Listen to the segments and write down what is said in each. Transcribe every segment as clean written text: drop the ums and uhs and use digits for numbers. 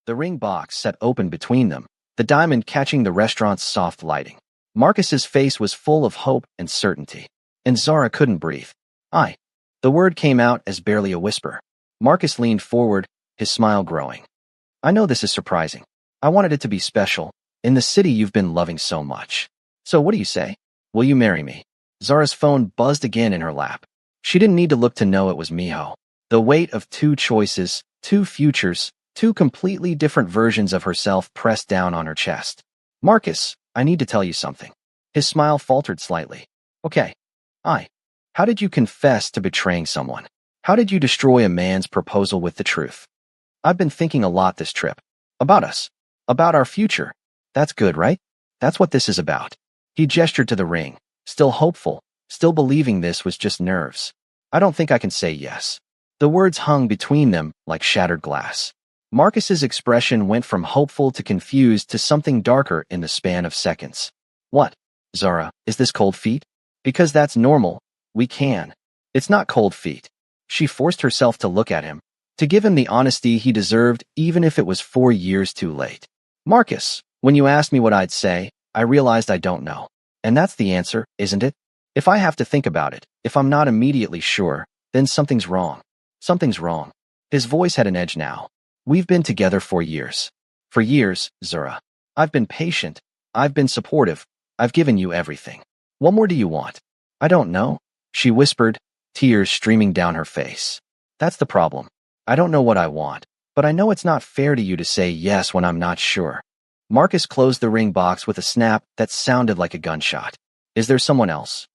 the ring box set open between them, the diamond catching the restaurant's soft lighting. Marcus's face was full of hope and certainty, and Zara couldn't breathe. "I." The word came out as barely a whisper. Marcus leaned forward, his smile growing. "I know this is surprising. I wanted it to be special, in the city you've been loving so much. So what do you say? Will you marry me?" Zara's phone buzzed again in her lap. She didn't need to look to know it was Miho. The weight of two choices, two futures, two completely different versions of herself pressed down on her chest. "Marcus, I need to tell you something." His smile faltered slightly. "Okay. How did you confess to betraying someone? How did you destroy a man's proposal with the truth?" "I've been thinking a lot this trip. About us. About our future. That's good, right? That's what this is about." He gestured to the ring, still hopeful, still believing this was just nerves. "I don't think I can say yes." The words hung between them like shattered glass. Marcus's expression went from hopeful to confused to something darker in the span of seconds. "What? Zara, is this cold feet? Because that's normal. We can." "It's not cold feet." She forced herself to look at him, to give him the honesty he deserved even if it was 4 years too late. "Marcus, when you asked me what I'd say, I realized I don't know. And that's the answer, isn't it? If I have to think about it, if I'm not immediately sure, then something's wrong. Something's wrong." His voice had an edge now. "We've been together for years. For years, Zara. I've been patient. I've been supportive. I've given you everything. What more do you want?" "I don't know," she whispered, tears streaming down her face. "That's the problem. I don't know what I want, but I know it's not fair to you to say yes when I'm not sure." Marcus closed the ring box with a snap that sounded like a gunshot. "Is there someone else?"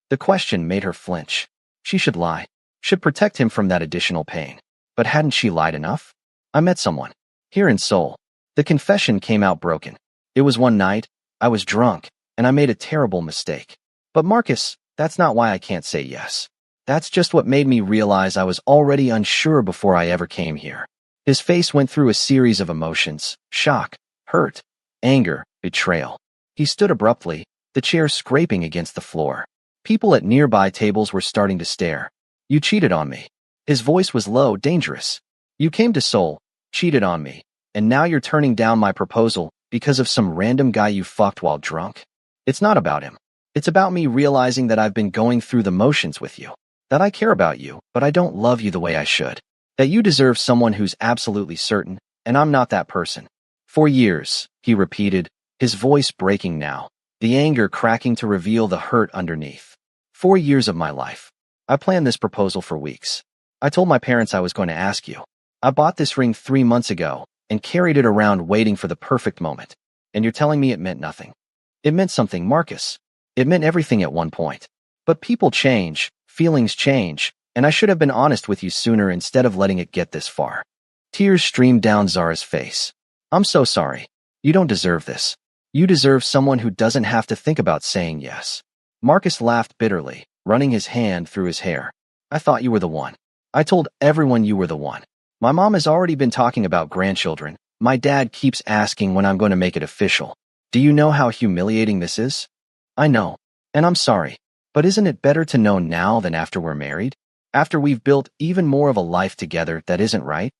The question made her flinch. She should lie, should protect him from that additional pain. But hadn't she lied enough? "I met someone. Here in Seoul." The confession came out broken. "It was one night, I was drunk, and I made a terrible mistake. But Marcus, that's not why I can't say yes. That's just what made me realize I was already unsure before I ever came here." His face went through a series of emotions: shock, hurt, anger, betrayal. He stood abruptly, the chair scraping against the floor. People at nearby tables were starting to stare. "You cheated on me." His voice was low, dangerous. "You came to Seoul, cheated on me, and now you're turning down my proposal because of some random guy you fucked while drunk? It's not about him. It's about me realizing that I've been going through the motions with you. That I care about you, but I don't love you the way I should. That you deserve someone who's absolutely certain, and I'm not that person." "For years," he repeated, his voice breaking now, the anger cracking to reveal the hurt underneath. "4 years of my life. I planned this proposal for weeks. I told my parents I was going to ask you. I bought this ring 3 months ago and carried it around waiting for the perfect moment. And you're telling me it meant nothing?" "It meant something, Marcus. It meant everything at one point. But people change, feelings change, and I should have been honest with you sooner instead of letting it get this far." Tears streamed down Zara's face. "I'm so sorry. You don't deserve this. You deserve someone who doesn't have to think about saying yes." Marcus laughed bitterly, running his hand through his hair. "I thought you were the one. I told everyone you were the one. My mom has already been talking about grandchildren. My dad keeps asking when I'm going to make it official. Do you know how humiliating this is?" "I know. And I'm sorry. But isn't it better to know now than after we're married? After we've built even more of a life together that isn't right?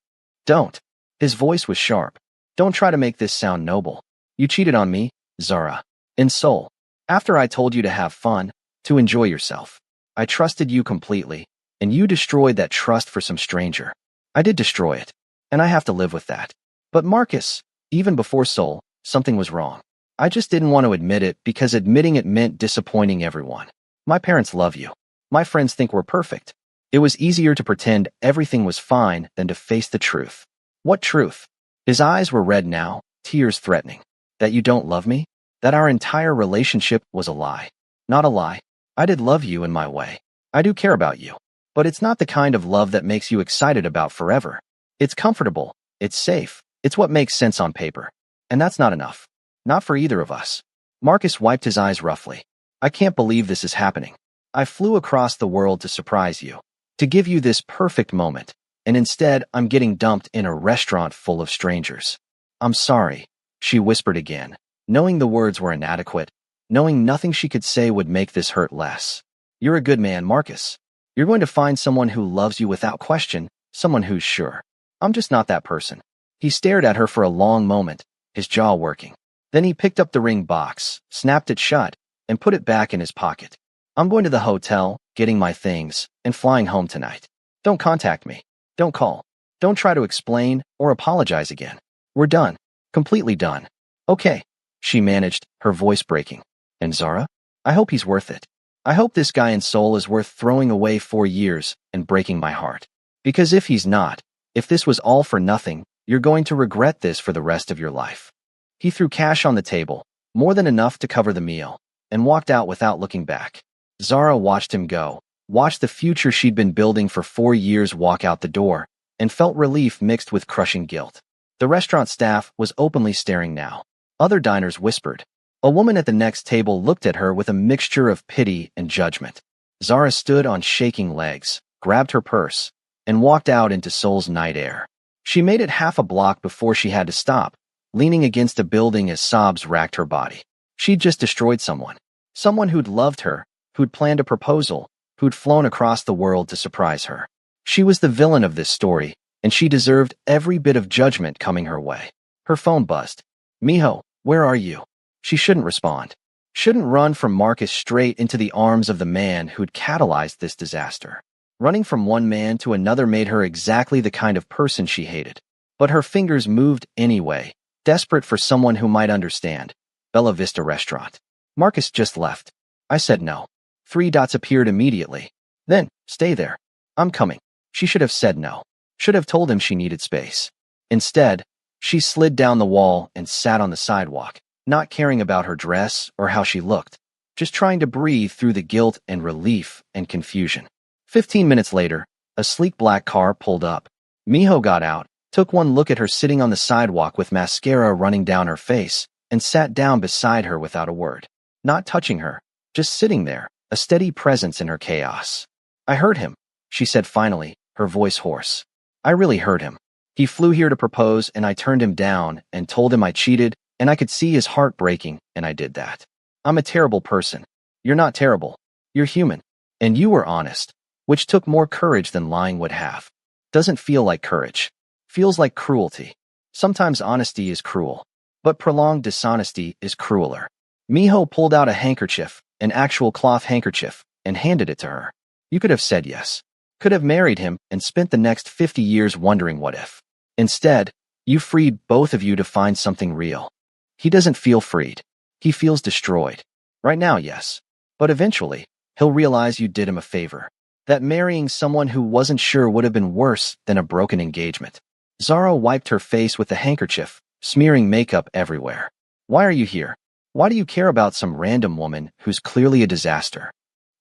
Don't." His voice was sharp. "Don't try to make this sound noble. You cheated on me, Zara. In Seoul. After I told you to have fun, to enjoy yourself. I trusted you completely, and you destroyed that trust for some stranger. I did destroy it, and I have to live with that. But Marcus, even before Seoul, something was wrong. I just didn't want to admit it because admitting it meant disappointing everyone. My parents love you. My friends think we're perfect. It was easier to pretend everything was fine than to face the truth." "What truth?" His eyes were red now, tears threatening. "That you don't love me? That our entire relationship was a lie?" "Not a lie. I did love you in my way. I do care about you. But it's not the kind of love that makes you excited about forever. It's comfortable. It's safe. It's what makes sense on paper. And that's not enough. Not for either of us." Marcus wiped his eyes roughly. "I can't believe this is happening. I flew across the world to surprise you, to give you this perfect moment, and instead I'm getting dumped in a restaurant full of strangers. I'm sorry," she whispered again, knowing the words were inadequate, knowing nothing she could say would make this hurt less. "You're a good man, Marcus. You're going to find someone who loves you without question, someone who's sure. I'm just not that person." He stared at her for a long moment, his jaw working. Then he picked up the ring box, snapped it shut, and put it back in his pocket. I'm going to the hotel, getting my things, and flying home tonight. Don't contact me. Don't call. Don't try to explain or apologize again. We're done. Completely done. Okay, she managed, her voice breaking. And Zara? I hope he's worth it. I hope this guy in Seoul is worth throwing away 4 years and breaking my heart. Because if he's not, if this was all for nothing, you're going to regret this for the rest of your life. He threw cash on the table, more than enough to cover the meal, and walked out without looking back. Zara watched him go, watched the future she'd been building for 4 years walk out the door, and felt relief mixed with crushing guilt. The restaurant staff was openly staring now. Other diners whispered. A woman at the next table looked at her with a mixture of pity and judgment. Zara stood on shaking legs, grabbed her purse, and walked out into Seoul's night air. She made it half a block before she had to stop, leaning against a building as sobs racked her body. She'd just destroyed someone. Someone who'd loved her, who'd planned a proposal, who'd flown across the world to surprise her. She was the villain of this story, and she deserved every bit of judgment coming her way. Her phone buzzed. Miho, where are you? She shouldn't respond. Shouldn't run from Marcus straight into the arms of the man who'd catalyzed this disaster. Running from one man to another made her exactly the kind of person she hated. But her fingers moved anyway, desperate for someone who might understand. Bella Vista Restaurant. Marcus just left. I said no. 3 dots appeared immediately. Then, stay there. I'm coming. She should have said no. Should have told him she needed space. Instead, she slid down the wall and sat on the sidewalk, not caring about her dress or how she looked, just trying to breathe through the guilt and relief and confusion. 15 minutes later, a sleek black car pulled up. Miho got out, took one look at her sitting on the sidewalk with mascara running down her face, and sat down beside her without a word. Not touching her, just sitting there, a steady presence in her chaos. I heard him, she said finally, her voice hoarse. I really heard him. He flew here to propose and I turned him down and told him I cheated, and I could see his heart breaking, and I did that. I'm a terrible person. You're not terrible. You're human. And you were honest, which took more courage than lying would have. Doesn't feel like courage. Feels like cruelty. Sometimes honesty is cruel, but prolonged dishonesty is crueler. Miho pulled out a handkerchief, an actual cloth handkerchief, and handed it to her. You could have said yes. Could have married him and spent the next 50 years wondering what if. Instead, you freed both of you to find something real. He doesn't feel freed. He feels destroyed. Right now, yes. But eventually, he'll realize you did him a favor. That marrying someone who wasn't sure would have been worse than a broken engagement. Zara wiped her face with the handkerchief, smearing makeup everywhere. Why are you here? Why do you care about some random woman who's clearly a disaster?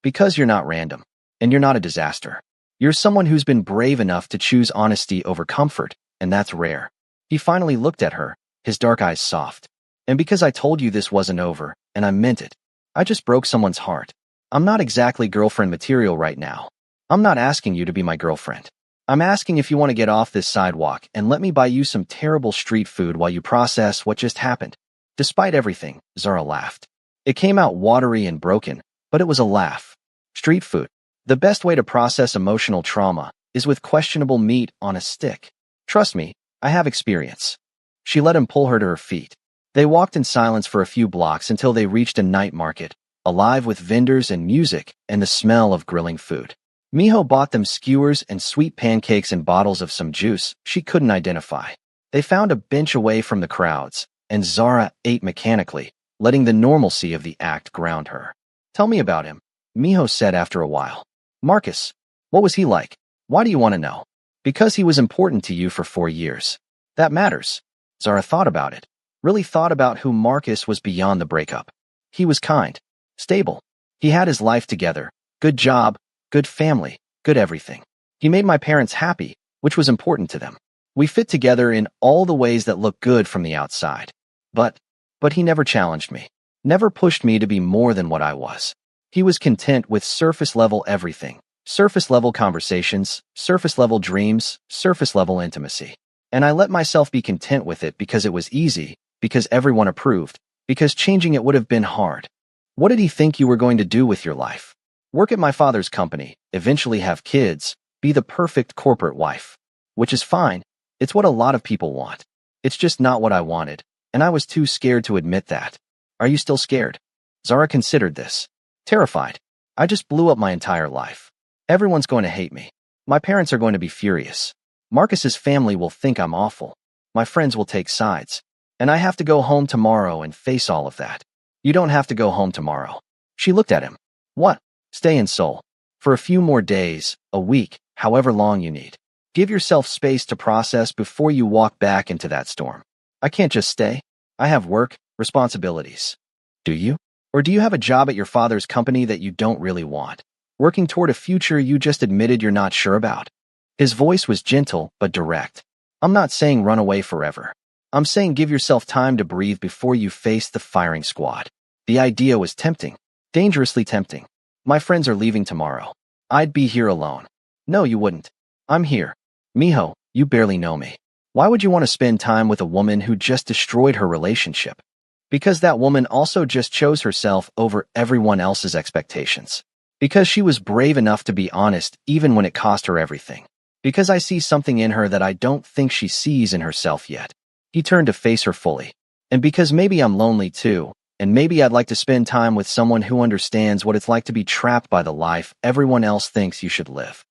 Because you're not random. And you're not a disaster. You're someone who's been brave enough to choose honesty over comfort, and that's rare. He finally looked at her, his dark eyes soft. And because I told you this wasn't over, and I meant it, I just broke someone's heart. I'm not exactly girlfriend material right now. I'm not asking you to be my girlfriend. I'm asking if you want to get off this sidewalk and let me buy you some terrible street food while you process what just happened. Despite everything, Zara laughed. It came out watery and broken, but it was a laugh. Street food. The best way to process emotional trauma is with questionable meat on a stick. Trust me, I have experience. She let him pull her to her feet. They walked in silence for a few blocks until they reached a night market, alive with vendors and music and the smell of grilling food. Miho bought them skewers and sweet pancakes and bottles of some juice she couldn't identify. They found a bench away from the crowds, and Zara ate mechanically, letting the normalcy of the act ground her. Tell me about him, Miho said after a while. Marcus, what was he like? Why do you want to know? Because he was important to you for 4 years. That matters. Zara thought about it. Really thought about who Marcus was beyond the breakup. He was kind, stable. He had his life together, good job, good family, good everything. He made my parents happy, which was important to them. We fit together in all the ways that look good from the outside. But he never challenged me, never pushed me to be more than what I was. He was content with surface-level everything, surface-level conversations, surface-level dreams, surface-level intimacy. And I let myself be content with it because it was easy, because everyone approved, because changing it would have been hard. What did he think you were going to do with your life? Work at my father's company, eventually have kids, be the perfect corporate wife. Which is fine. It's what a lot of people want. It's just not what I wanted, and I was too scared to admit that. Are you still scared? Zara considered this. Terrified. I just blew up my entire life. Everyone's going to hate me. My parents are going to be furious. Marcus's family will think I'm awful. My friends will take sides. And I have to go home tomorrow and face all of that. You don't have to go home tomorrow. She looked at him. What? Stay in Seoul. For a few more days, a week, however long you need. Give yourself space to process before you walk back into that storm. I can't just stay. I have work, responsibilities. Do you? Or do you have a job at your father's company that you don't really want? Working toward a future you just admitted you're not sure about? His voice was gentle but direct. I'm not saying run away forever. I'm saying give yourself time to breathe before you face the firing squad. The idea was tempting. Dangerously tempting. My friends are leaving tomorrow. I'd be here alone. No, you wouldn't. I'm here. Miho, you barely know me. Why would you want to spend time with a woman who just destroyed her relationship? Because that woman also just chose herself over everyone else's expectations. Because she was brave enough to be honest even when it cost her everything. Because I see something in her that I don't think she sees in herself yet. He turned to face her fully. And because maybe I'm lonely too, and maybe I'd like to spend time with someone who understands what it's like to be trapped by the life everyone else thinks you should live.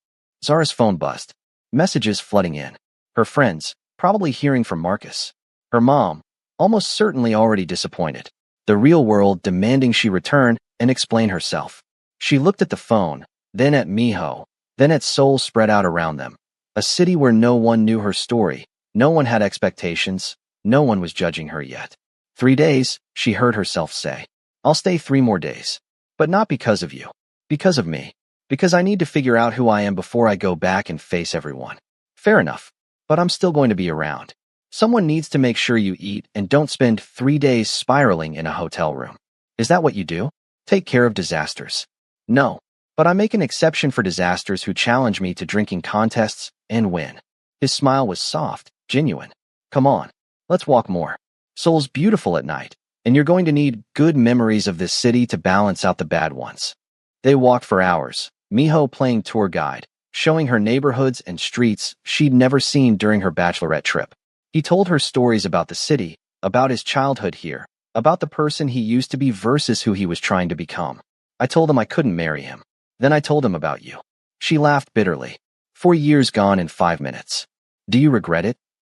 Zara's phone buzzed. Messages flooding in. Her friends, probably hearing from Marcus. Her mom, almost certainly already disappointed. The real world demanding she return and explain herself. She looked at the phone, then at Miho, then at Seoul spread out around them. A city where no one knew her story, no one had expectations, no one was judging her yet. 3 days, she heard herself say. I'll stay 3 more days. But not because of you. Because of me. Because I need to figure out who I am before I go back and face everyone. Fair enough. But I'm still going to be around. Someone needs to make sure you eat and don't spend 3 days spiraling in a hotel room. Is that what you do? Take care of disasters. No. But I make an exception for disasters who challenge me to drinking contests and win. His smile was soft, genuine. Come on. Let's walk more. Seoul's beautiful at night, and you're going to need good memories of this city to balance out the bad ones. They walked for hours, Miho playing tour guide, showing her neighborhoods and streets she'd never seen during her bachelorette trip. He told her stories about the city, about his childhood here, about the person he used to be versus who he was trying to become. I told him I couldn't marry him. Then I told him about you. She laughed bitterly. 4 years gone in 5 minutes. Do you regret it?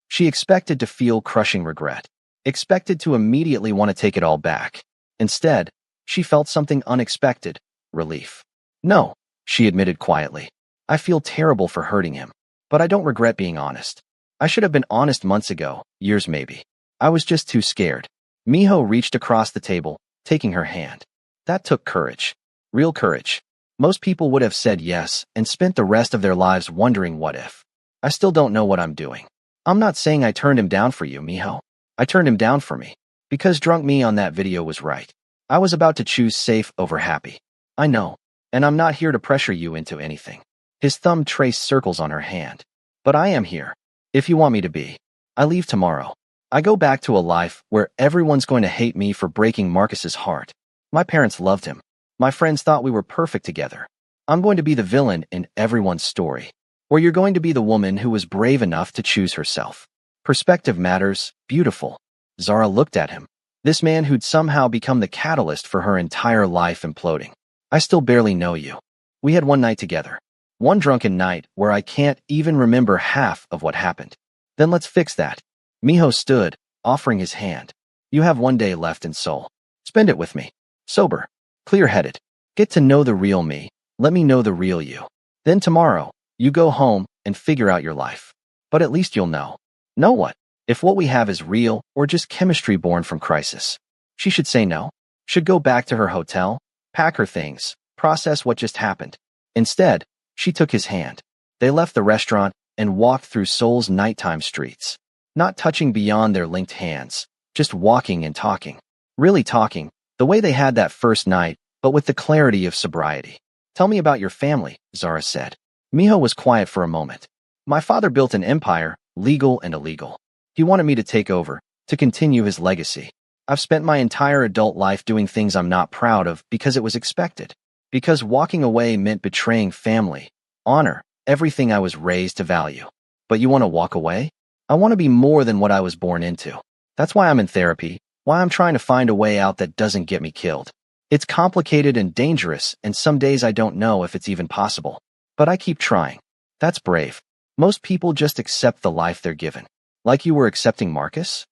She expected to feel crushing regret. Expected to immediately want to take it all back. Instead, she felt something unexpected, relief. No, she admitted quietly. I feel terrible for hurting him, but I don't regret being honest. I should have been honest months ago, years maybe. I was just too scared. Miho reached across the table, taking her hand. That took courage. Real courage. Most people would have said yes and spent the rest of their lives wondering what if. I still don't know what I'm doing. I'm not saying I turned him down for you, Miho. I turned him down for me. Because drunk me on that video was right. I was about to choose safe over happy. I know. And I'm not here to pressure you into anything. His thumb traced circles on her hand. But I am here. If you want me to be. I leave tomorrow. I go back to a life where everyone's going to hate me for breaking Marcus's heart. My parents loved him. My friends thought we were perfect together. I'm going to be the villain in everyone's story. Or you're going to be the woman who was brave enough to choose herself. Perspective matters, beautiful. Zara looked at him. This man who'd somehow become the catalyst for her entire life imploding. I still barely know you. We had one night together. One drunken night where I can't even remember half of what happened. Then let's fix that. Miho stood, offering his hand. You have 1 day left in Seoul. Spend it with me. Sober. Clear-headed. Get to know the real me. Let me know the real you. Then tomorrow, you go home and figure out your life. But at least you'll know. Know what? If what we have is real or just chemistry born from crisis. She should say no. Should go back to her hotel, pack her things, process what just happened. Instead, she took his hand. They left the restaurant and walked through Seoul's nighttime streets. Not touching beyond their linked hands, just walking and talking. Really talking, the way they had that first night, but with the clarity of sobriety. Tell me about your family, Zara said. Miho was quiet for a moment. My father built an empire, legal and illegal. He wanted me to take over, to continue his legacy. I've spent my entire adult life doing things I'm not proud of because it was expected. Because walking away meant betraying family, honor, everything I was raised to value. But you want to walk away? I want to be more than what I was born into. That's why I'm in therapy, why I'm trying to find a way out that doesn't get me killed. It's complicated and dangerous, and some days I don't know if it's even possible. But I keep trying. That's brave. Most people just accept the life they're given. Like you were accepting Marcus?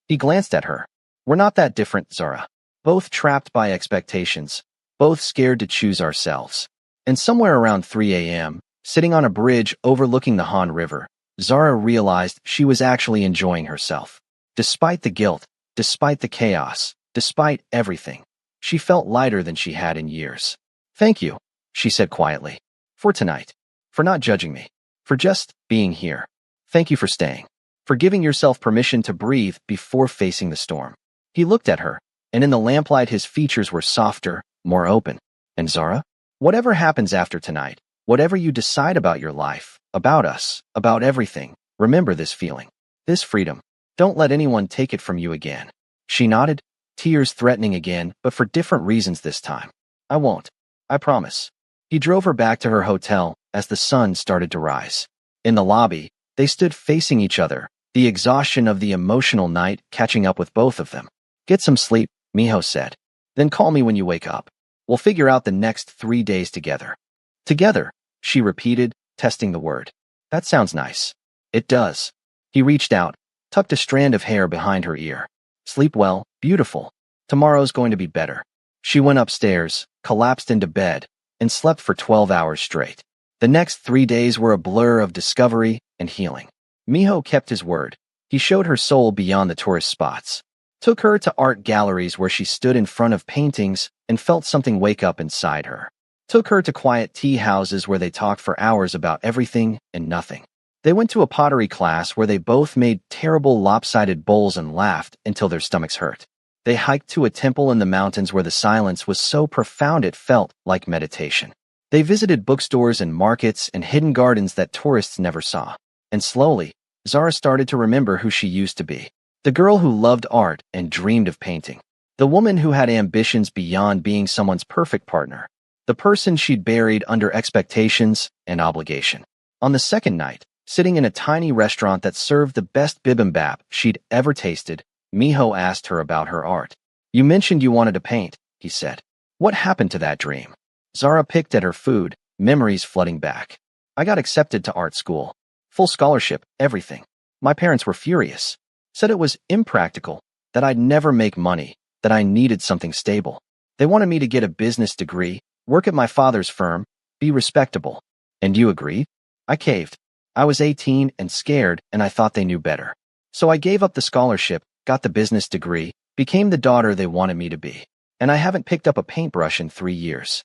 He glanced at her. We're not that different, Zara. Both trapped by expectations, both scared to choose ourselves. And somewhere around 3 a.m., sitting on a bridge overlooking the Han River, Zara realized she was actually enjoying herself. Despite the guilt, despite the chaos, despite everything, she felt lighter than she had in years. Thank you, she said quietly. For tonight. For not judging me. For just being here. Thank you for staying. For giving yourself permission to breathe before facing the storm. He looked at her, and in the lamplight his features were softer, more open. And Zara? Whatever happens after tonight, whatever you decide about your life, about us, about everything, remember this feeling. This freedom. Don't let anyone take it from you again. She nodded, tears threatening again, but for different reasons this time. I won't. I promise. He drove her back to her hotel as the sun started to rise. In the lobby, they stood facing each other, the exhaustion of the emotional night catching up with both of them. Get some sleep, Miho said. Then call me when you wake up. We'll figure out the next 3 days together. Together, she repeated, testing the word. That sounds nice. It does. He reached out, tucked a strand of hair behind her ear. Sleep well, beautiful. Tomorrow's going to be better. She went upstairs, collapsed into bed, and slept for 12 hours straight. The next 3 days were a blur of discovery and healing. Miho kept his word. He showed her soul beyond the tourist spots. Took her to art galleries where she stood in front of paintings and felt something wake up inside her. Took her to quiet tea houses where they talked for hours about everything and nothing. They went to a pottery class where they both made terrible lopsided bowls and laughed until their stomachs hurt. They hiked to a temple in the mountains where the silence was so profound it felt like meditation. They visited bookstores and markets and hidden gardens that tourists never saw. And slowly, Zara started to remember who she used to be. The girl who loved art and dreamed of painting. The woman who had ambitions beyond being someone's perfect partner. The person she'd buried under expectations and obligation. On the second night, sitting in a tiny restaurant that served the best bibimbap she'd ever tasted, Miho asked her about her art. You mentioned you wanted to paint, he said. What happened to that dream? Zara picked at her food, memories flooding back. I got accepted to art school. Full scholarship, everything. My parents were furious. Said it was impractical, that I'd never make money, that I needed something stable. They wanted me to get a business degree, work at my father's firm, be respectable. And you agreed? I caved. I was 18 and scared, and I thought they knew better. So I gave up the scholarship, got the business degree, became the daughter they wanted me to be. And I haven't picked up a paintbrush in 3 years.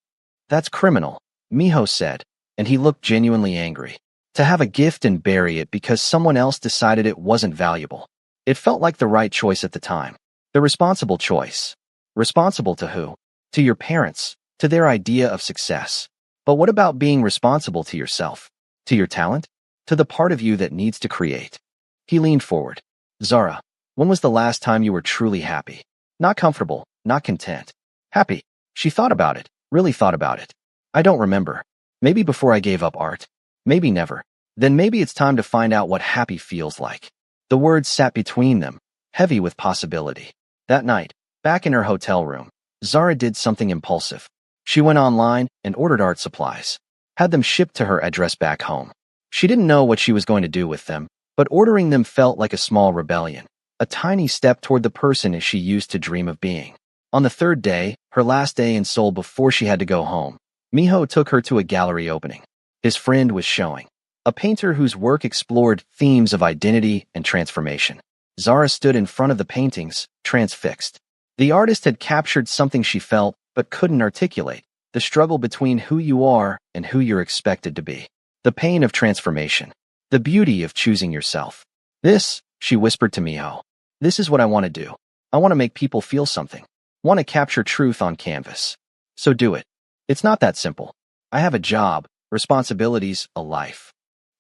That's criminal, Miho said, and he looked genuinely angry. To have a gift and bury it because someone else decided it wasn't valuable. It felt like the right choice at the time. The responsible choice. Responsible to who? To your parents, to their idea of success. But what about being responsible to yourself? To your talent? To the part of you that needs to create? He leaned forward. Zara, when was the last time you were truly happy? Not comfortable, not content. Happy. She thought about it, really thought about it. I don't remember. Maybe before I gave up art. Maybe never. Then maybe it's time to find out what happy feels like. The words sat between them, heavy with possibility. That night, back in her hotel room, Zara did something impulsive. She went online and ordered art supplies. Had them shipped to her address back home. She didn't know what she was going to do with them, but ordering them felt like a small rebellion. A tiny step toward the person she used to dream of being. On the third day, her last day in Seoul before she had to go home, Miho took her to a gallery opening. His friend was showing. A painter whose work explored themes of identity and transformation. Zara stood in front of the paintings, transfixed. The artist had captured something she felt but couldn't articulate, the struggle between who you are and who you're expected to be. The pain of transformation. The beauty of choosing yourself. This, she whispered to Miho. This is what I want to do. I want to make people feel something. Want to capture truth on canvas. So do it. It's not that simple. I have a job, responsibilities, a life.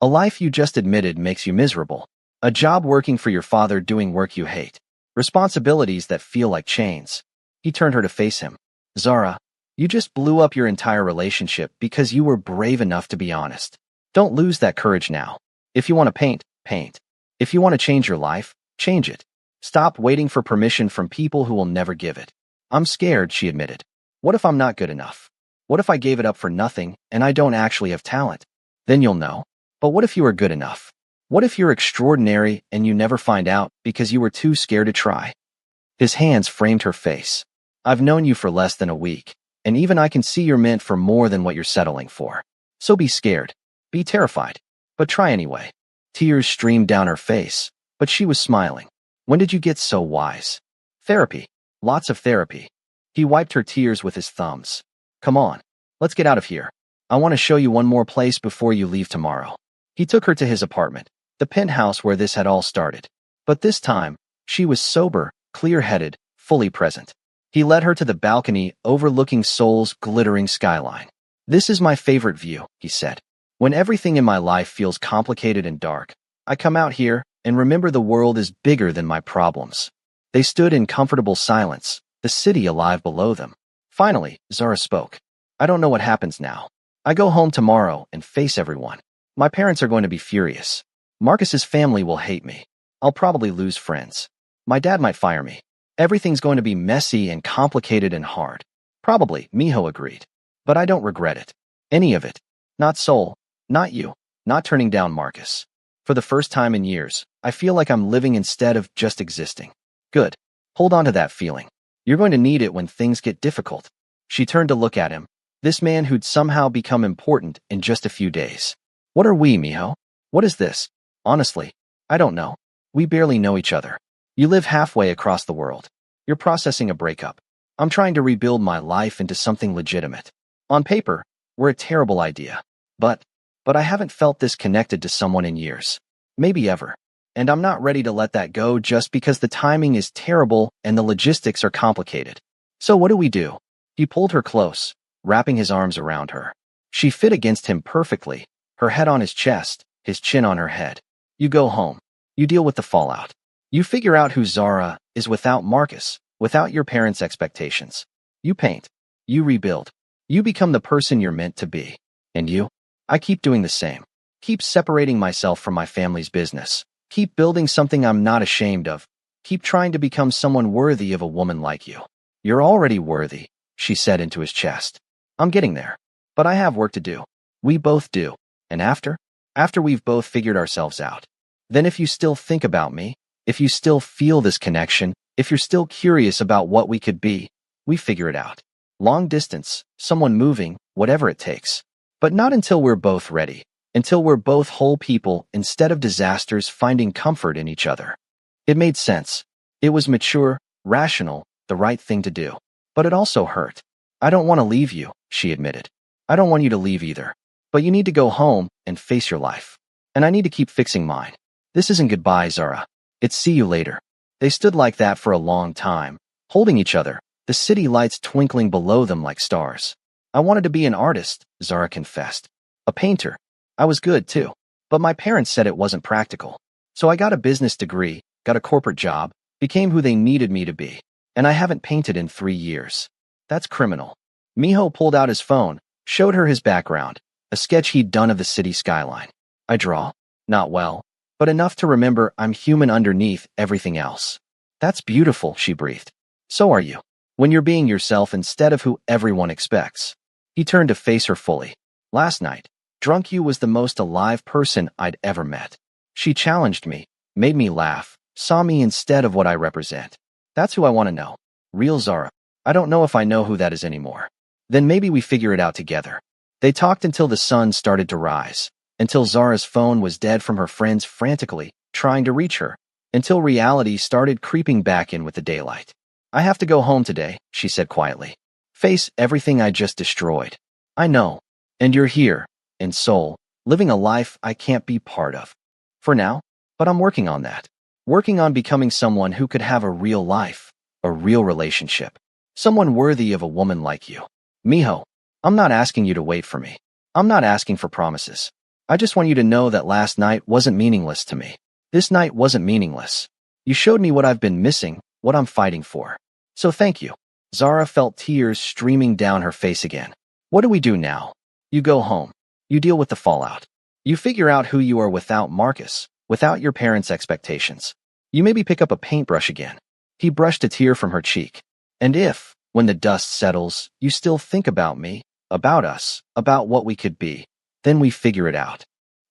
A life you just admitted makes you miserable. A job working for your father doing work you hate. Responsibilities that feel like chains. He turned her to face him. Zara, you just blew up your entire relationship because you were brave enough to be honest. Don't lose that courage now. If you want to paint, paint. If you want to change your life, change it. Stop waiting for permission from people who will never give it. I'm scared, she admitted. What if I'm not good enough? What if I gave it up for nothing and I don't actually have talent? Then you'll know. But what if you are good enough? What if you're extraordinary and you never find out because you were too scared to try? His hands framed her face. I've known you for less than a week, and even I can see you're meant for more than what you're settling for. So be scared. Be terrified. But try anyway. Tears streamed down her face, but she was smiling. When did you get so wise? Therapy. Lots of therapy. He wiped her tears with his thumbs. Come on. Let's get out of here. I want to show you one more place before you leave tomorrow. He took her to his apartment, the penthouse where this had all started. But this time, she was sober, clear-headed, fully present. He led her to the balcony overlooking Seoul's glittering skyline. This is my favorite view, he said. When everything in my life feels complicated and dark, I come out here and remember the world is bigger than my problems. They stood in comfortable silence, the city alive below them. Finally, Zara spoke. I don't know what happens now. I go home tomorrow and face everyone. My parents are going to be furious. Marcus's family will hate me. I'll probably lose friends. My dad might fire me. Everything's going to be messy and complicated and hard. Probably, Miho agreed. But I don't regret it. Any of it. Not Seoul. Not you. Not turning down Marcus. For the first time in years, I feel like I'm living instead of just existing. Good. Hold on to that feeling. You're going to need it when things get difficult. She turned to look at him, this man who'd somehow become important in just a few days. What are we, Miho? What is this? Honestly, I don't know. We barely know each other. You live halfway across the world. You're processing a breakup. I'm trying to rebuild my life into something legitimate. On paper, we're a terrible idea. But I haven't felt this connected to someone in years. Maybe ever. And I'm not ready to let that go just because the timing is terrible and the logistics are complicated. So what do? He pulled her close, wrapping his arms around her. She fit against him perfectly, her head on his chest, his chin on her head. You go home. You deal with the fallout. You figure out who Zara is without Marcus, without your parents' expectations. You paint. You rebuild. You become the person you're meant to be. And you? I keep doing the same. Keep separating myself from my family's business. Keep building something I'm not ashamed of. Keep trying to become someone worthy of a woman like you. You're already worthy, she said into his chest. I'm getting there. But I have work to do. We both do. And after? After we've both figured ourselves out. Then if you still think about me, if you still feel this connection, if you're still curious about what we could be, we figure it out. Long distance, someone moving, whatever it takes. But not until we're both ready. Until we're both whole people instead of disasters finding comfort in each other. It made sense. It was mature, rational, the right thing to do. But it also hurt. I don't want to leave you, she admitted. I don't want you to leave either. But you need to go home and face your life. And I need to keep fixing mine. This isn't goodbye, Zara. It's see you later. They stood like that for a long time, holding each other, the city lights twinkling below them like stars. I wanted to be an artist, Zara confessed. A painter. I was good too. But my parents said it wasn't practical. So I got a business degree, got a corporate job, became who they needed me to be. And I haven't painted in 3 years. That's criminal. Miho pulled out his phone, showed her his background, a sketch he'd done of the city skyline. I draw. Not well, but enough to remember I'm human underneath everything else. That's beautiful, she breathed. So are you. When you're being yourself instead of who everyone expects. He turned to face her fully. Last night, drunk you was the most alive person I'd ever met. She challenged me, made me laugh, saw me instead of what I represent. That's who I want to know. Real Zara. I don't know if I know who that is anymore. Then maybe we figure it out together. They talked until the sun started to rise, until Zara's phone was dead from her friends frantically trying to reach her, until reality started creeping back in with the daylight. I have to go home today, she said quietly. Face everything I just destroyed. I know. And you're here, in Seoul, living a life I can't be part of. For now, but I'm working on that. Working on becoming someone who could have a real life, a real relationship. Someone worthy of a woman like you. Miho, I'm not asking you to wait for me. I'm not asking for promises. I just want you to know that last night wasn't meaningless to me. This night wasn't meaningless. You showed me what I've been missing, what I'm fighting for. So thank you. Zara felt tears streaming down her face again. What do we do now? You go home. You deal with the fallout. You figure out who you are without Marcus, without your parents' expectations. You maybe pick up a paintbrush again. He brushed a tear from her cheek. And if, when the dust settles, you still think about me, about us, about what we could be, then we figure it out.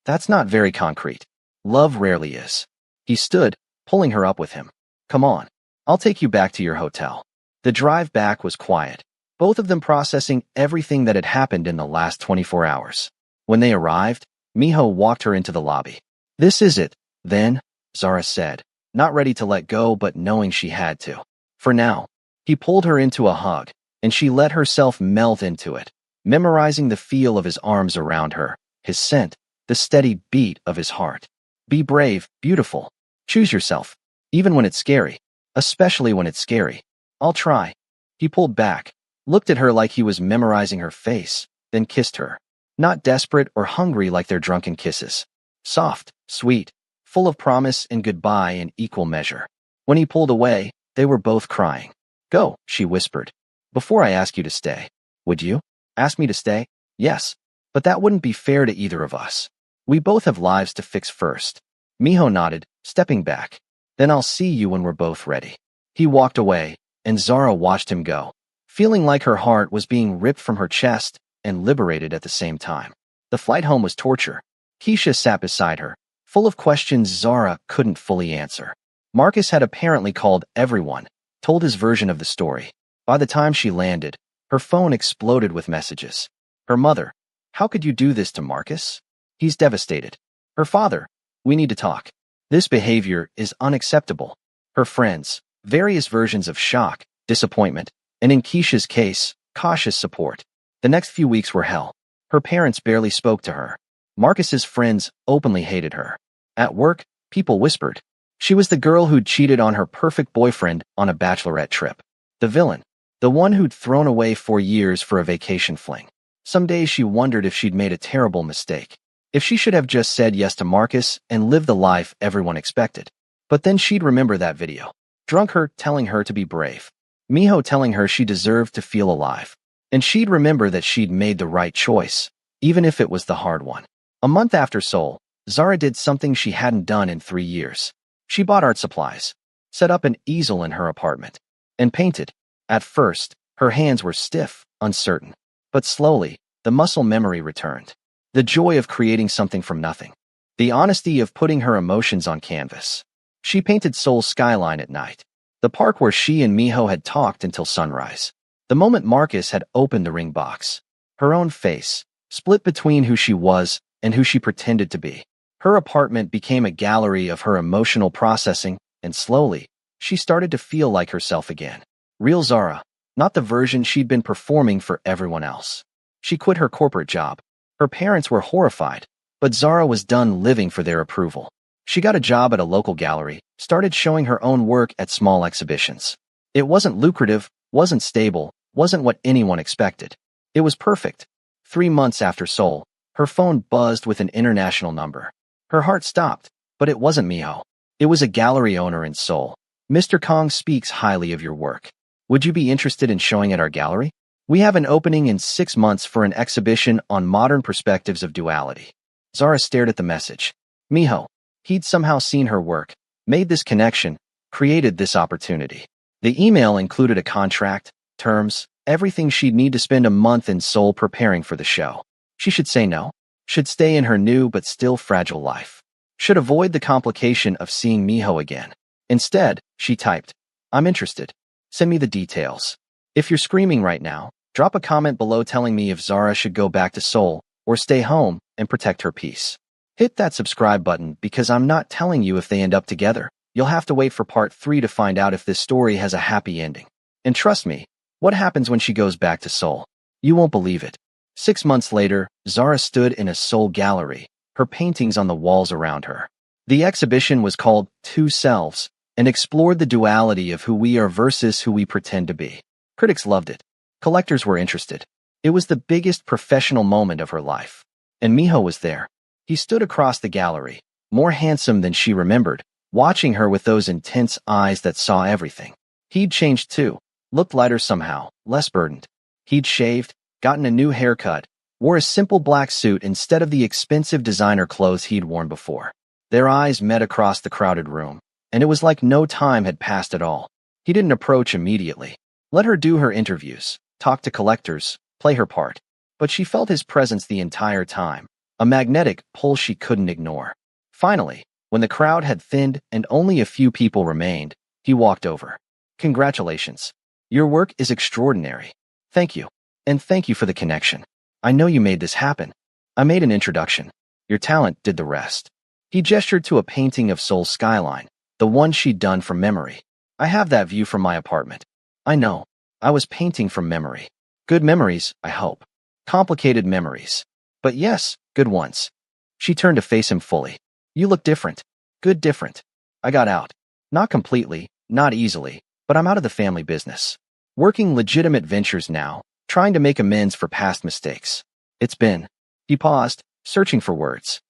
That's not very concrete. Love rarely is. He stood, pulling her up with him. Come on. I'll take you back to your hotel. The drive back was quiet, both of them processing everything that had happened in the last 24 hours. When they arrived, Miho walked her into the lobby. This is it, then, Zara said, not ready to let go but knowing she had to. For now. He pulled her into a hug, and she let herself melt into it, memorizing the feel of his arms around her, his scent, the steady beat of his heart. Be brave, beautiful. Choose yourself, even when it's scary, especially when it's scary. I'll try. He pulled back, looked at her like he was memorizing her face, then kissed her. Not desperate or hungry like their drunken kisses. Soft, sweet, full of promise and goodbye in equal measure. When he pulled away, they were both crying. Go, she whispered. Before I ask you to stay. Would you? Ask me to stay? Yes. But that wouldn't be fair to either of us. We both have lives to fix first. Miho nodded, stepping back. Then I'll see you when we're both ready. He walked away, and Zara watched him go, feeling like her heart was being ripped from her chest and liberated at the same time. The flight home was torture. Keisha sat beside her, full of questions Zara couldn't fully answer. Marcus had apparently called everyone, told his version of the story. By the time she landed, her phone exploded with messages. Her mother, how could you do this to Marcus? He's devastated. Her father, we need to talk. This behavior is unacceptable. Her friends, various versions of shock, disappointment, and in Keisha's case, cautious support. The next few weeks were hell. Her parents barely spoke to her. Marcus's friends openly hated her. At work, people whispered. She was the girl who'd cheated on her perfect boyfriend on a bachelorette trip. The villain. The one who'd thrown away 4 years for a vacation fling. Some days she wondered if she'd made a terrible mistake. If she should have just said yes to Marcus and lived the life everyone expected. But then she'd remember that video. Drunk her telling her to be brave. Miho telling her she deserved to feel alive. And she'd remember that she'd made the right choice, even if it was the hard one. A month after Seoul, Zara did something she hadn't done in 3 years. She bought art supplies, set up an easel in her apartment, and painted. At first, her hands were stiff, uncertain. But slowly, the muscle memory returned. The joy of creating something from nothing. The honesty of putting her emotions on canvas. She painted Seoul's skyline at night. The park where she and Miho had talked until sunrise. The moment Marcus had opened the ring box. Her own face, split between who she was and who she pretended to be. Her apartment became a gallery of her emotional processing, and slowly, she started to feel like herself again. Real Zara, not the version she'd been performing for everyone else. She quit her corporate job. Her parents were horrified, but Zara was done living for their approval. She got a job at a local gallery, started showing her own work at small exhibitions. It wasn't lucrative, wasn't stable, wasn't what anyone expected. It was perfect. 3 months after Seoul, her phone buzzed with an international number. Her heart stopped, but it wasn't Miho. It was a gallery owner in Seoul. Mr. Kong speaks highly of your work. Would you be interested in showing at our gallery? We have an opening in 6 months for an exhibition on modern perspectives of duality. Zara stared at the message. Miho. He'd somehow seen her work, made this connection, created this opportunity. The email included a contract, terms, everything she'd need to spend a month in Seoul preparing for the show. She should say no. Should stay in her new but still fragile life. Should avoid the complication of seeing Miho again. Instead, she typed, I'm interested. Send me the details. If you're screaming right now, drop a comment below telling me if Zara should go back to Seoul or stay home and protect her peace. Hit that subscribe button because I'm not telling you if they end up together. You'll have to wait for part 3 to find out if this story has a happy ending. And trust me, what happens when she goes back to Seoul? You won't believe it. 6 months later, Zara stood in a Seoul gallery, her paintings on the walls around her. The exhibition was called Two Selves and explored the duality of who we are versus who we pretend to be. Critics loved it. Collectors were interested. It was the biggest professional moment of her life. And Miho was there. He stood across the gallery, more handsome than she remembered, watching her with those intense eyes that saw everything. He'd changed too, looked lighter somehow, less burdened. He'd shaved, gotten a new haircut, wore a simple black suit instead of the expensive designer clothes he'd worn before. Their eyes met across the crowded room, and it was like no time had passed at all. He didn't approach immediately. Let her do her interviews, talk to collectors, play her part. But she felt his presence the entire time, a magnetic pull she couldn't ignore. Finally, when the crowd had thinned and only a few people remained, he walked over. Congratulations. Your work is extraordinary. Thank you. And thank you for the connection. I know you made this happen. I made an introduction. Your talent did the rest. He gestured to a painting of Seoul's skyline, the one she'd done from memory. I have that view from my apartment. I know. I was painting from memory. Good memories, I hope. Complicated memories. But yes, good ones. She turned to face him fully. You look different. Good different. I got out. Not completely, not easily, but I'm out of the family business. Working legitimate ventures now, trying to make amends for past mistakes. It's been. He paused, searching for words.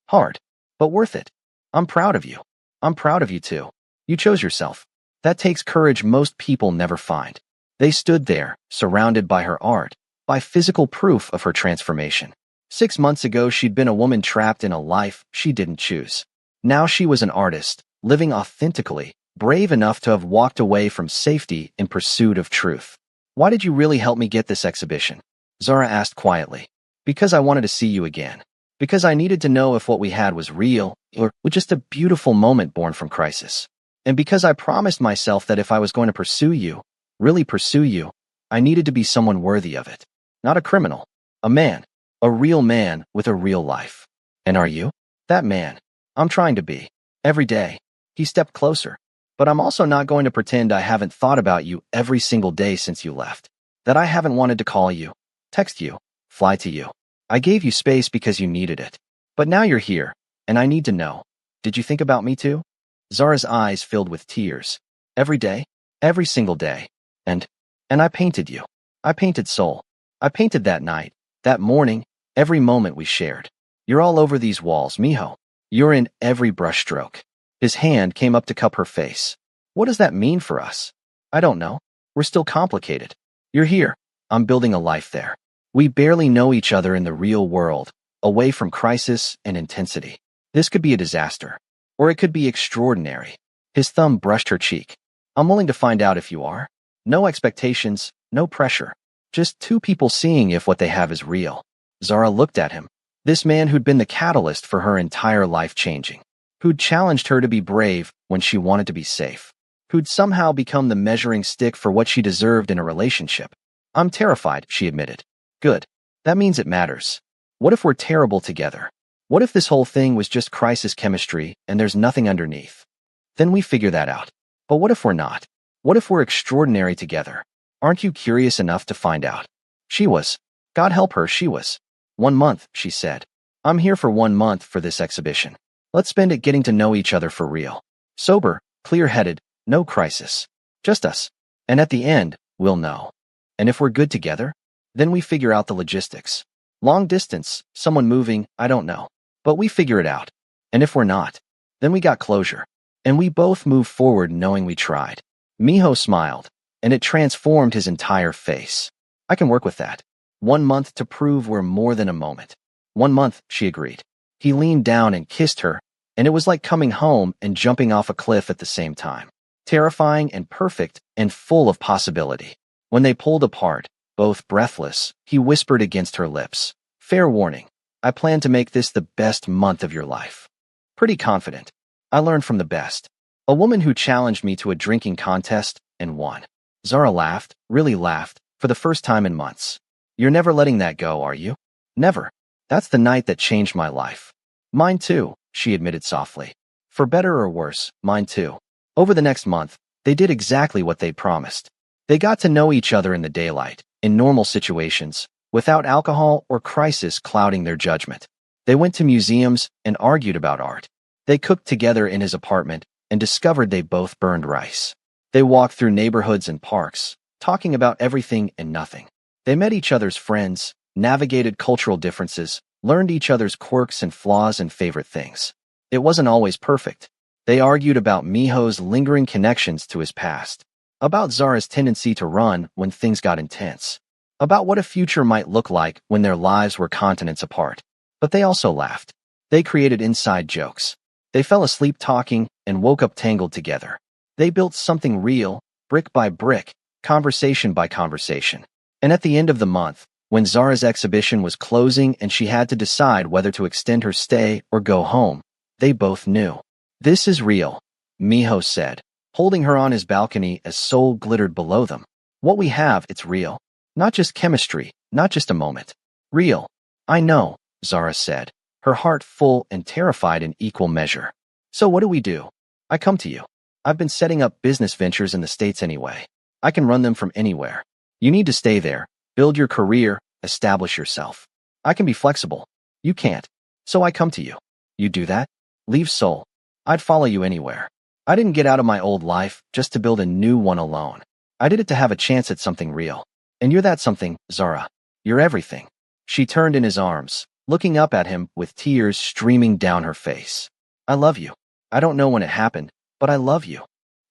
Hard, but worth it. I'm proud of you. I'm proud of you too. You chose yourself. That takes courage most people never find. They stood there, surrounded by her art, by physical proof of her transformation. 6 months ago, she'd been a woman trapped in a life she didn't choose. Now she was an artist, living authentically, brave enough to have walked away from safety in pursuit of truth. Why did you really help me get this exhibition? Zara asked quietly. Because I wanted to see you again. Because I needed to know if what we had was real or just a beautiful moment born from crisis. And because I promised myself that if I was going to pursue you, really pursue you, I needed to be someone worthy of it. Not a criminal. A man. A real man with a real life. And are you? That man. I'm trying to be. Every day. He stepped closer. But I'm also not going to pretend I haven't thought about you every single day since you left. That I haven't wanted to call you, text you, fly to you. I gave you space because you needed it. But now you're here, and I need to know. Did you think about me too? Zara's eyes filled with tears. Every day? Every single day. And I painted you. I painted Seoul. I painted that night, that morning, every moment we shared. You're all over these walls, Miho. You're in every brushstroke. His hand came up to cup her face. What does that mean for us? I don't know. We're still complicated. You're here. I'm building a life there. We barely know each other in the real world, away from crisis and intensity. This could be a disaster. Or it could be extraordinary. His thumb brushed her cheek. I'm willing to find out if you are. No expectations, no pressure. Just two people seeing if what they have is real. Zara looked at him. This man who'd been the catalyst for her entire life changing. Who'd challenged her to be brave when she wanted to be safe. Who'd somehow become the measuring stick for what she deserved in a relationship. I'm terrified, she admitted. Good. That means it matters. What if we're terrible together? What if this whole thing was just crisis chemistry and there's nothing underneath? Then we figure that out. But what if we're not? What if we're extraordinary together? Aren't you curious enough to find out? She was. God help her, she was. 1 month, she said. I'm here for 1 month for this exhibition. Let's spend it getting to know each other for real. Sober, clear-headed, no crisis. Just us. And at the end, we'll know. And if we're good together, then we figure out the logistics. Long distance, someone moving, I don't know. But we figure it out. And if we're not, then we got closure. And we both move forward knowing we tried. Miho smiled, and it transformed his entire face. I can work with that. 1 month to prove we're more than a moment. 1 month, she agreed. He leaned down and kissed her, and it was like coming home and jumping off a cliff at the same time. Terrifying and perfect and full of possibility. When they pulled apart, both breathless, he whispered against her lips. Fair warning. I plan to make this the best month of your life. Pretty confident. I learned from the best. A woman who challenged me to a drinking contest and won. Zara laughed, really laughed, for the first time in months. You're never letting that go, are you? Never. That's the night that changed my life. Mine too, she admitted softly. For better or worse, mine too. Over the next month, they did exactly what they promised. They got to know each other in the daylight, in normal situations, without alcohol or crisis clouding their judgment. They went to museums and argued about art. They cooked together in his apartment and discovered they both burned rice. They walked through neighborhoods and parks, talking about everything and nothing. They met each other's friends, navigated cultural differences, learned each other's quirks and flaws and favorite things. It wasn't always perfect. They argued about Miho's lingering connections to his past, about Zara's tendency to run when things got intense, about what a future might look like when their lives were continents apart. But they also laughed. They created inside jokes. They fell asleep talking and woke up tangled together. They built something real, brick by brick, conversation by conversation. And at the end of the month, when Zara's exhibition was closing and she had to decide whether to extend her stay or go home, they both knew. This is real, Miho said, holding her on his balcony as Sol glittered below them. What we have, it's real. Not just chemistry, not just a moment. Real. I know, Zara said, her heart full and terrified in equal measure. So what do we do? I come to you. I've been setting up business ventures in the States anyway. I can run them from anywhere. You need to stay there, build your career, establish yourself. I can be flexible. You can't. So I come to you. You do that? Leave Seoul. I'd follow you anywhere. I didn't get out of my old life just to build a new one alone. I did it to have a chance at something real. And you're that something, Zara. You're everything. She turned in his arms, looking up at him with tears streaming down her face. I love you. I don't know when it happened, but I love you.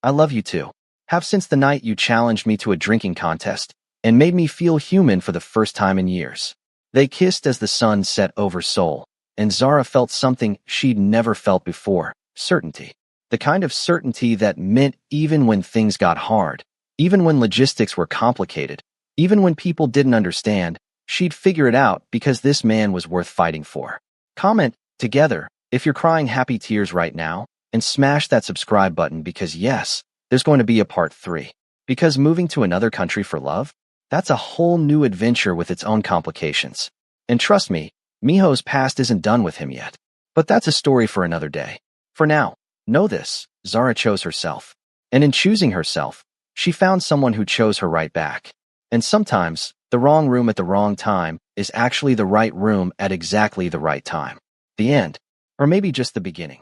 I love you too. Have since the night you challenged me to a drinking contest and made me feel human for the first time in years. They kissed as the sun set over Seoul, and Zara felt something she'd never felt before, certainty. The kind of certainty that meant even when things got hard, even when logistics were complicated, even when people didn't understand, she'd figure it out because this man was worth fighting for. Comment together if you're crying happy tears right now, and smash that subscribe button because yes, there's going to be a part 3. Because moving to another country for love? That's a whole new adventure with its own complications. And trust me, Miho's past isn't done with him yet. But that's a story for another day. For now, know this, Zara chose herself. And in choosing herself, she found someone who chose her right back. And sometimes, the wrong room at the wrong time is actually the right room at exactly the right time. The end. Or maybe just the beginning.